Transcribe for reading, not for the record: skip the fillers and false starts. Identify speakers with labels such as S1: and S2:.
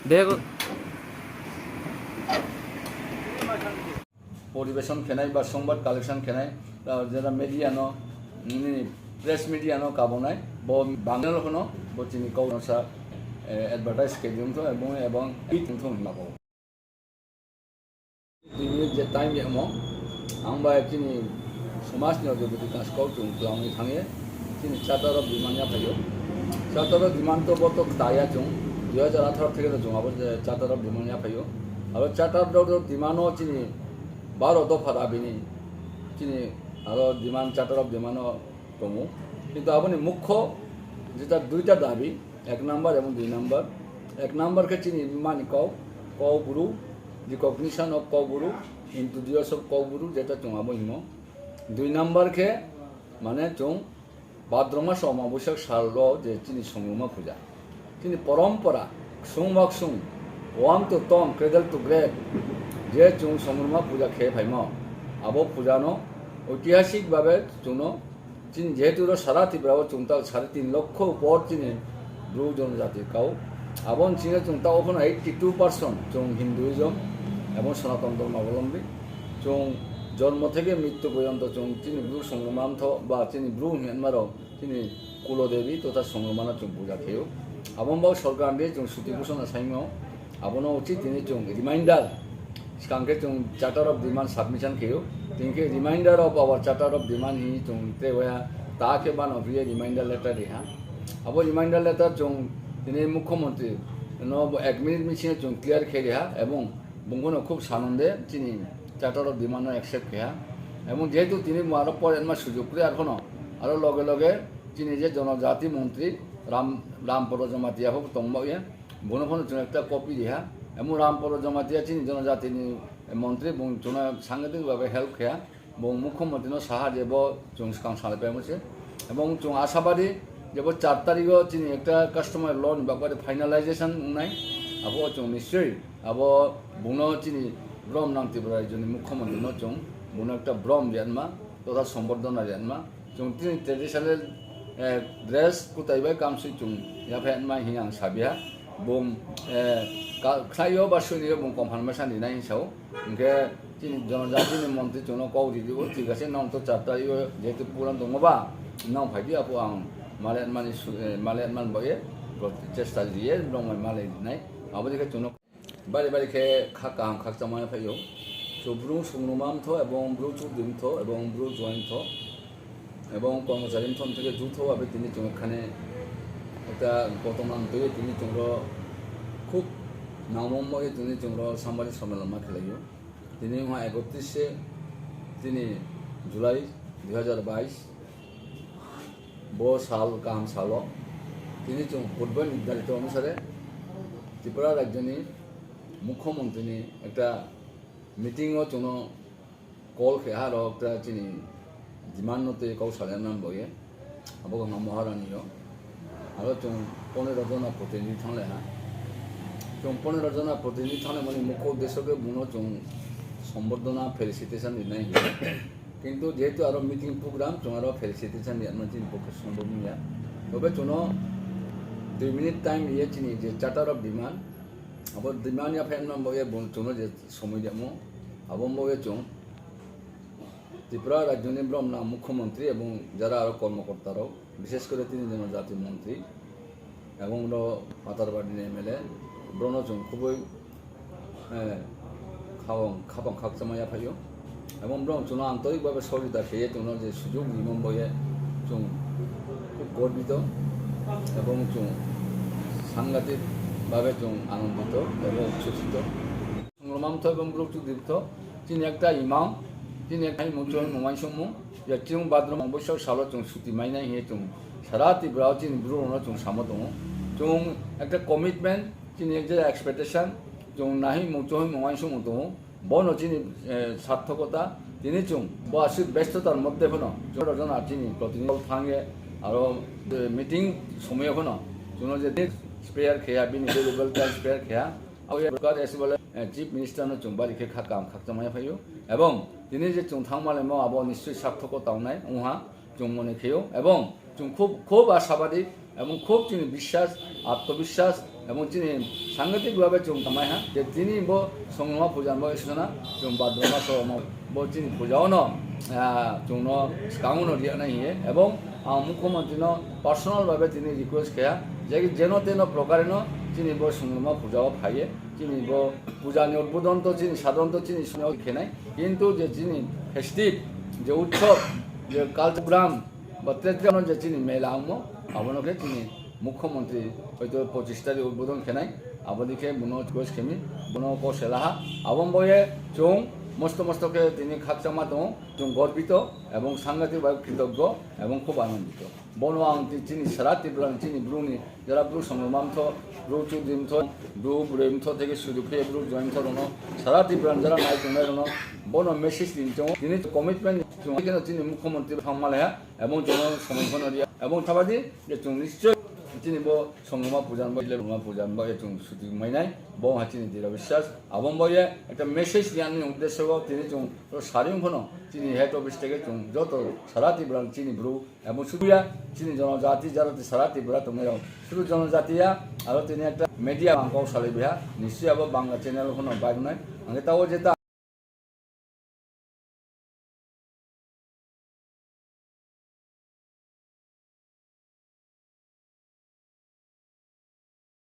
S1: দেখো
S2: পরিবেশন খেনাই বা সংবাদ কালেকশন খেনাই যারা মিডিয়ানো প্রেস মিডিয়ানো কাবনাই বাংলা হনো বচিনি কৌনসা এডভার্টাইজ খেদিউম তো এবং ইথুম লাগাও 2 minute যে টাইম এমো आंबा चिनी समाजनि अजबति कासखौ जों लांनो थाङो चिनी चार्टार अफ डिमान्डआ फैयो चार्टार अफ डिमान्ड तो बत दाया जों 2018 থেকে जों आबो चार्टार अफ डिमान्डआ फैयो आरो चार्टार अफ डिमान्डआव चिनी 12 दफा दाबिनि चिनी आरो डिमान्ड चार्टार अफ डिमान्डआव दङ কিন্তু আপনি মুখ্য যেটা দুইটা দাবি 1 নাম্বার এবং 2 নাম্বার 1 নাম্বারকে চিনি মানি কও গুরু रिकॉग्निशन ऑफ कौगुरु इंट्रोड्यूस ऑफ कौगुरु जेटा चों आबो हिमो 2 नंबर के माने चों भाद्र मास अमाबस्या सालो जे चिनी संगमा पूजा चिनी परंपरा सुंबाक सुं वाम टू टम क्रेडल टू ग्रेड जे चों संगमा पूजा खे फाइमो आबो पूजानो ऐतिहासिक भावे चोनो चिनी जेहेतु सारा त्रिपुराव चोंता 3.5 लक्ष ऊपर चिनी ब्रू जनजाति काउ आबो चिनी चोंता ओपन 82% चों हिंदुइज्म এবং সনাতন ধর্মাবলম্বী চোং জন্ম থেকে মৃত্যু পর্যন্ত চোং তিনি ব্রু সংগ্রামান্থ বা তিনি ব্রু মিয়ানমারও তিনি কুলদেবী তথা সংগ্রামানা চোং পূজা খেয়েও আবনবাও সরকার দিয়ে চোং সুতি ঘোষণা সাইমাও আবনো উচিত তিনি চোং রিমাইন্ডার সিকাংকে চোং চার্টার অফ ডিমান্ড সাবমিশন খেয়েও তিনকে reminder of our charter of demand হি চোং তেওয়া তাকে বান অফিয়ে রিমাইন্ডার লেটার রিহা আবো রিমাইন্ডার লেটার চোং তিনি মুখ্যমন্ত্রী ন 1 মিনিট মিছিয়ে চোং ক্লিয়ার খেয়ে রিহা এবং बुंगोनो खूब सानंदे चिनी चार्टार अफ डिमान्ड एक्सेप्ट किया एवं जेहेतु तिनी आरो पर एनमा सुजुग करे आरोनो आरो लगे लगे चिनी जे जनजाति मंत्री रामपर जमातिया होब तंबाये बुनो फनो जों एकटा कपि दिहा एवं रामपर जमातिया चिनी जनजातिनि मंत्री बुं जोना सांगतिक भाबे हेल्प किया बुं मुख्यमंत्री साहा जेबो जों सिगां सालायबाय मोनसे एवं जों आशाबादी जेबो 4 तारिखआव चिनी एकटा कास्टमार लोन बागबारे फाइनालाइजेशन उनाय आबो जों निश्चय आबो बुनो चिनी ब्रह्म नां त्रिपुरा राज्यनि मुख्यमंत्री न जों बुनो एकटा ब्रह्म जेनमा तथा सम्बर्धना जेनमा जों तिनी ट्रेडिशनल ड्रेस कुताइबाय कामसुइ जों याफेनमा हियां साबिया बुं खायो बा सुनियो बुं कनफार्मेशन दिनाय हिसाव इनके चिनी जनजातिनि मंत्री जों कौरि दिबो ठीक आछे नाम तो 4 तारिख जेतु पुरान दङबा नाम फाइदि आपो आं मालेनमान बये चेष्टा दिए ब्रह्म माले दिनाय आबोदिके जों बारे बारे के खाकाम खाकजामाय फायो ब्रु संग्रामान्थ एवं ब्रु चुदिन्थ एवं ब्रु जयन्थ एवं कर्मचारिन्थ থেকে যৌথভাবে তিনি এখানে একটা বর্তমান তৈরি তিনি খুব নামম্বরে তিনি সাংবাদিক সম্মেলন খেলাইও তিনি 31 তিনি जुलाई 2022 बो साल गाहाम साल তিনি पूर्व निर्धारित अनुसारे त्रिपुरा राज्यनि मुख्यमंत्री एक मीटिंग चुनो कल खेहा एक चिनी डिमांड नते कौशल नाम बये अब महारानी और चुन 15 जना प्रतिनिधि थाने चुन 15 जना प्रतिनिधि थाने मानी मुख्य उद्देश्य के बुनो चुन सम्बर्धना फेलिसिटेशन दिनाय किन्तु जेहेतु और मीटिंग प्रोग्राम चुन और फेलिसिटेशन दिया चिनी पक्ष सम्भव निया तबे चुनो 2 मिनिट टाइम ये चिनी जे चार्टार अफ डिमांड अब डिमांड या फैम नाम बये चुनो जे समय जामो अब बये चुन त्रिपुरा राज्यनि ब्रह्म मुख्यमंत्री एवं जरा और कर्मकर्तार विशेष कर 3 जनजाति मंत्री एवं पातारबाड़ी एमएलए ब्रह्म चुन खूब खाबां खाकजामाया फायो एवं ब्रह्म चुना आंतरिक भावे सहयोगिता खेये चुनो जे सुजुग निमम बये चुन खूब गर्वित एवं चुन सांघातिक भावे जों आनंदित एवं उच्छ्वसित संग्रामान्थ एवं ब्रह्मचुदिन्थ चिनी एकटा इमाम चिनी एकटा मुचन ममाइसमु याचिं भाद्र अमाबस्या सालो जों सुति माइनाय हे जों सारा त्रिपुराव चिनी ब्रुनो जों सामो दङ जों एकटा कमिटमेन्ट चिनी एकटा एक्सपेक्टेशन जों नाहि मुचन ममाइसमु दङ बनो चिनी सार्थकता तिनि जों बासि व्यस्ततार मध्य हनो जन चिनी प्रतिनिधि थांगे आरो मीटिंग समय हनो जों जे स्पेयर खेया बिनि वेरिएबल टाइम स्पेयर खेया और सरकार एस बोले चीफ मिनिस्टर न चुं बारि खे खाकाम खाकजामाय फायो एवं दिनै जे चुं थांमाले म आबो निश्चय सार्थक तावनाय उहा चुं मने खेयो एवं चुं खूब आशाबादी एवं खूब चिनि विश्वास आत्मविश्वास এবং চিনি সাংঘাতিকভাবে চুং তামাই হ্যাঁ যে তিনি বো সংগ্রাম পূজা বো এসনা চুং ভাদ্র মাস বো চিনি পূজাও ন চুং কাউনো রিয়া নাই এবং মুখ্যমন্ত্রী পার্সোনালভাবে তিনি রিকোয়েস্ট খেয়া যে যেন তেন প্রকারেণ চিনি বো সংগ্রাম পূজাও ফাইয়ে চিনি বো পূজানি উদ্বোধন তো চিনি সাধারণত চিনি শুনেও খেনাই কিন্তু যে চিনি ফেস্টিভ যে উৎসব যে কালচার বা তেত্রানো যে চিনি মেলা আমো আবনকে চিনি মুখ্যমন্ত্রী হয়তো 25 তারিখ উদ্বোধন খেনাই আবদিকে বুনো গোস খেমি বুনো কো সেলাহা আবম বয়ে চুং মস্তকে তিনি খাকচামা দো চুং গর্বিত এবং সাংঘাতিকভাবে কৃতজ্ঞ এবং খুব আনন্দিত বনো আং চিনি সারা ত্রিপুরান চিনি ব্রুনি যারা ব্রু সংগ্রামথ ব্রু চুদ্রিমথ ব্রু ব্রেমথ থেকে শুরু করে ব্রু জয়েন্থ রনো সারা ত্রিপুরান যারা নাই চুংনাই রনো বনো মেসেজ দিন চুং তিনি কমিটমেন্ট চুং চিনি মুখ্যমন্ত্রী থামালেহা এবং জন সমর্থন এবং থাবাদি যে চুং নিশ্চয় চিনি বো সংগ্রাম পূজান বলে পূজান বয়ে চুং সুতি মাইনাই বো হাচিনি দৃঢ় বিশ্বাস আবম বয়ে একটা মেসেজ দিয়ানি উদ্দেশ্য তিনি চুং সারিংফন চিনি হেড অফিস থেকে চুং যত সারা ত্রিপুরান চিনি ব্রু এবং শুধুয়া চিনি জনজাতি যারা সারা ত্রিপুরা তোমরা শুধু জনজাতিয়া আর তিনি একটা মিডিয়া আঙ্কাও সালিবিহা নিশ্চয়ই আবার বাংলা চ্যানেল কোনো বাইর নাই আগে তাও যেটা